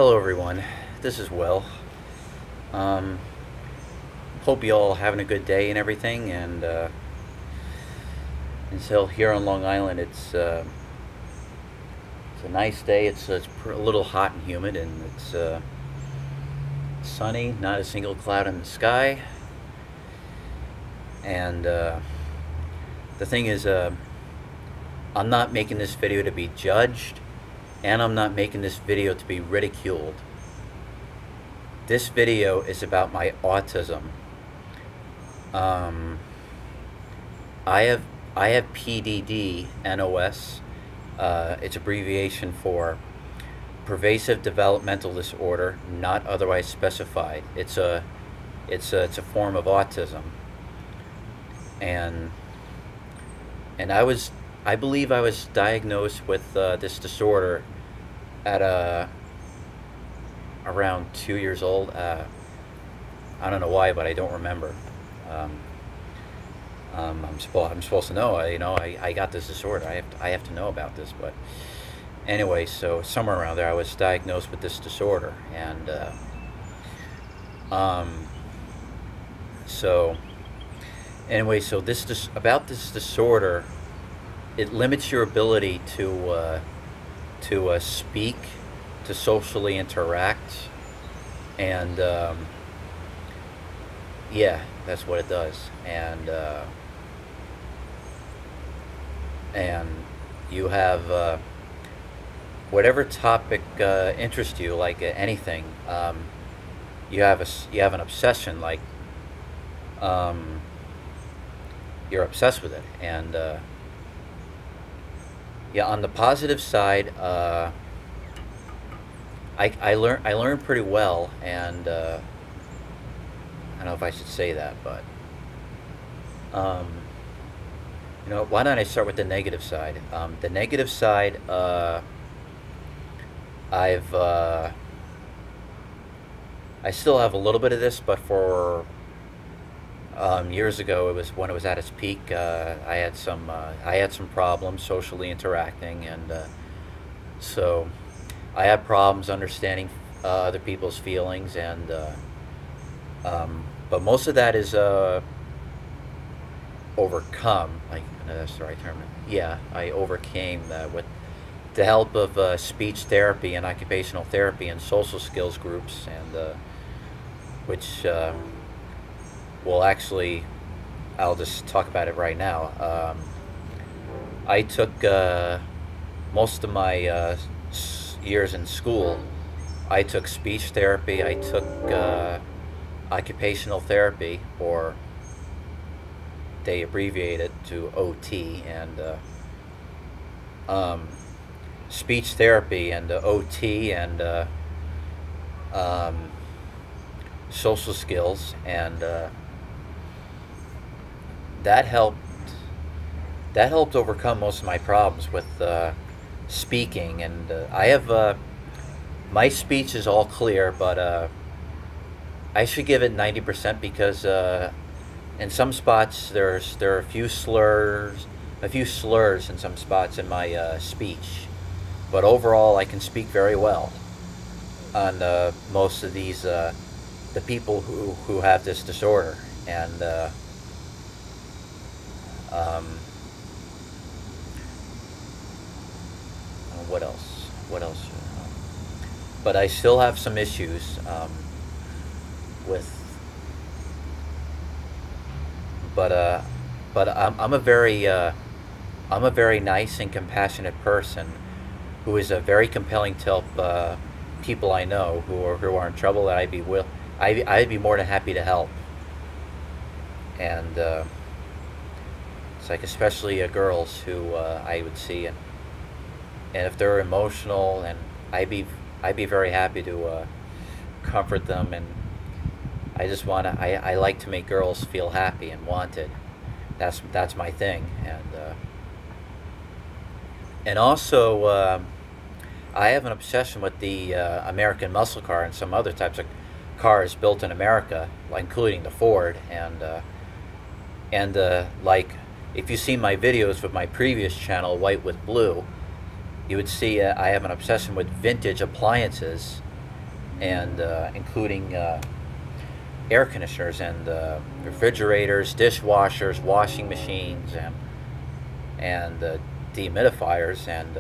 Hello everyone, this is Will. Um, Hope you all having a good day and everything. And so here on Long Island, it's a nice day. It's a little hot and humid, and it's sunny. Not a single cloud in the sky. And the thing is, I'm not making this video to be judged, and I'm not making this video to be ridiculed. This video is about my autism. I have PDD-NOS. It's abbreviation for pervasive developmental disorder, not otherwise specified. It's a form of autism, and I believe I was diagnosed with this disorder at around 2 years old. I don't know why, but I don't remember. I'm supposed to know. I got this disorder. I have to know about this. But anyway, so somewhere around there, I was diagnosed with this disorder, and so anyway, so about this disorder. It limits your ability to speak, to socially interact, and yeah, that's what it does. And you have whatever topic interests you, like anything. You have an obsession, like you're obsessed with it, and yeah. On the positive side, I learned pretty well, and I don't know if I should say that, but why don't I start with the negative side? The negative side, I still have a little bit of this, but for years ago, it was when it was at its peak. I had some problems socially interacting, and so I had problems understanding other people's feelings, and but most of that is overcome. Like, that's the right term. Yeah, I overcame that with the help of speech therapy and occupational therapy and social skills groups, and which. Well, actually, I'll just talk about it right now. I took most of my years in school. I took speech therapy. I took occupational therapy, or they abbreviate it to OT, and speech therapy and OT and social skills, and that helped overcome most of my problems with speaking. And I have my speech is all clear, but I should give it 90%, because in some spots there are a few slurs in some spots in my speech, but overall I can speak very well on most of these the people who have this disorder. And what else? But I still have some issues with. But I'm a very nice and compassionate person, who is very compelling to help people I know who are in trouble. That I'd be more than happy to help. And it's like, especially girls who I would see, and if they're emotional, and I'd be very happy to comfort them. And I like to make girls feel happy and wanted. That's my thing. And also I have an obsession with the American muscle car and some other types of cars built in America, including the Ford. And like, if you see my videos with my previous channel, White with Blue, you would see I have an obsession with vintage appliances, and including air conditioners and refrigerators, dishwashers, washing machines, and dehumidifiers, and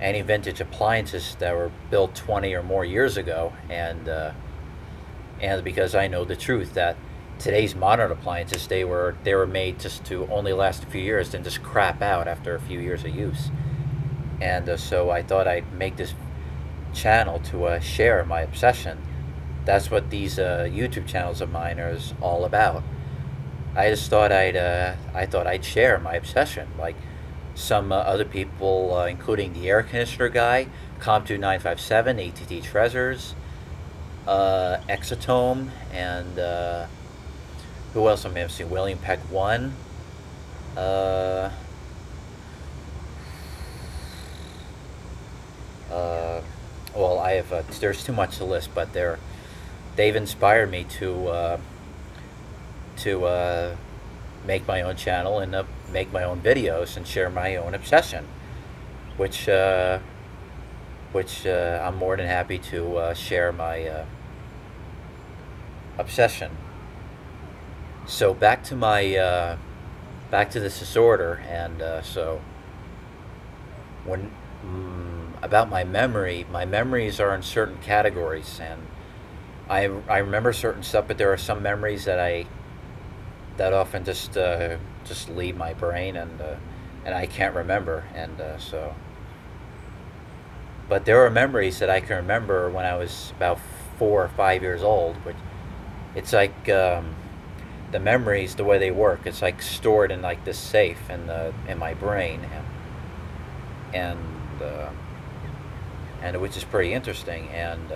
any vintage appliances that were built 20 or more years ago, and because I know the truth that today's modern appliances, they were made just to only last a few years and just crap out after a few years of use. And so I thought I'd make this channel to share my obsession. That's what these YouTube channels of mine are all about. I just thought I'd share my obsession, like some other people, including the air conditioner guy, Com2957, ATT Treasures, Exotome, and who else am I missing? William Peck 1. Well, I have there's too much to list, but they've inspired me to make my own channel and make my own videos and share my own obsession, which I'm more than happy to share my obsession. So back to this disorder, and so when about my memories are in certain categories, and I remember certain stuff, but there are some memories that often just leave my brain, and I can't remember, and so. But there are memories that I can remember when I was about 4 or 5 years old, which it's like the memories, the way they work, it's like stored in like this safe in my brain, and which is pretty interesting, and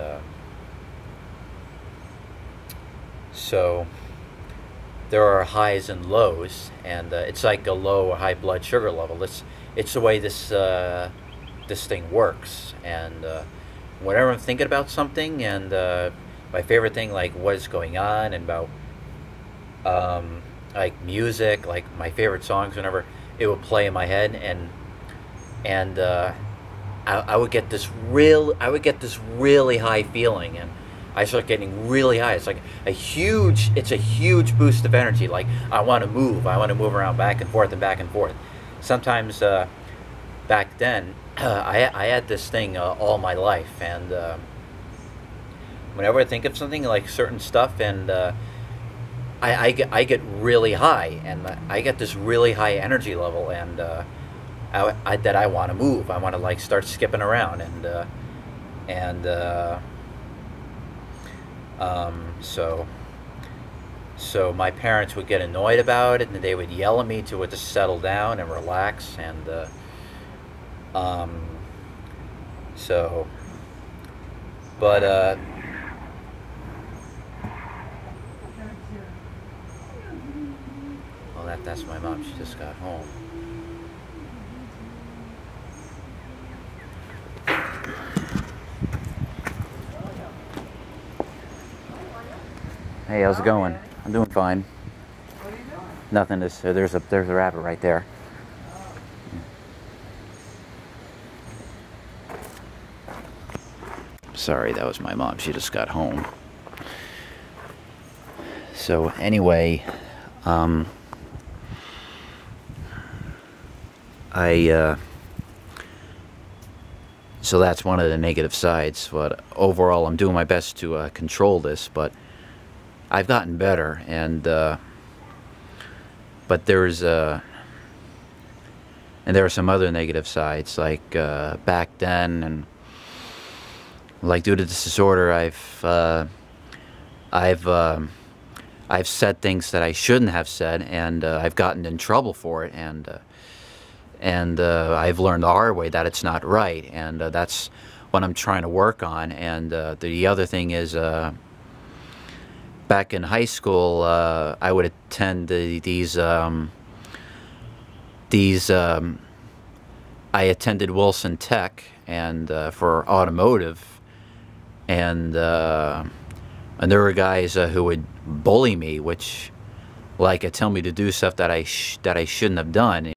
so there are highs and lows, and it's like a low or high blood sugar level. It's the way this thing works, and whenever I'm thinking about something, and my favorite thing, like what's going on, and about like music, like my favorite songs, whenever it would play in my head, and I would get this really high feeling, and I start getting really high. It's like a huge boost of energy. Like I want to move around back and forth and back and forth. Sometimes back then I had this thing all my life, and whenever I think of something like certain stuff, and I get really high, and I get this really high energy level, and that I want to move. I want to like start skipping around, so my parents would get annoyed about it, and they would yell at me to just settle down and relax, and so, but well, that's my mom. She just got home. Hey, how's it going? I'm doing fine. What are you doing? Nothing. There's a rabbit right there. Sorry, that was my mom. She just got home. So anyway, so that's one of the negative sides. But overall, I'm doing my best to control this. But I've gotten better, and but there are some other negative sides, like back then, and like due to this disorder, I've said things that I shouldn't have said, and I've gotten in trouble for it, and I've learned the hard way that it's not right, and that's what I'm trying to work on. And the other thing is, back in high school, I would attend I attended Wilson Tech, and for automotive, and there were guys who would bully me, which, like, tell me to do stuff that I shouldn't have done,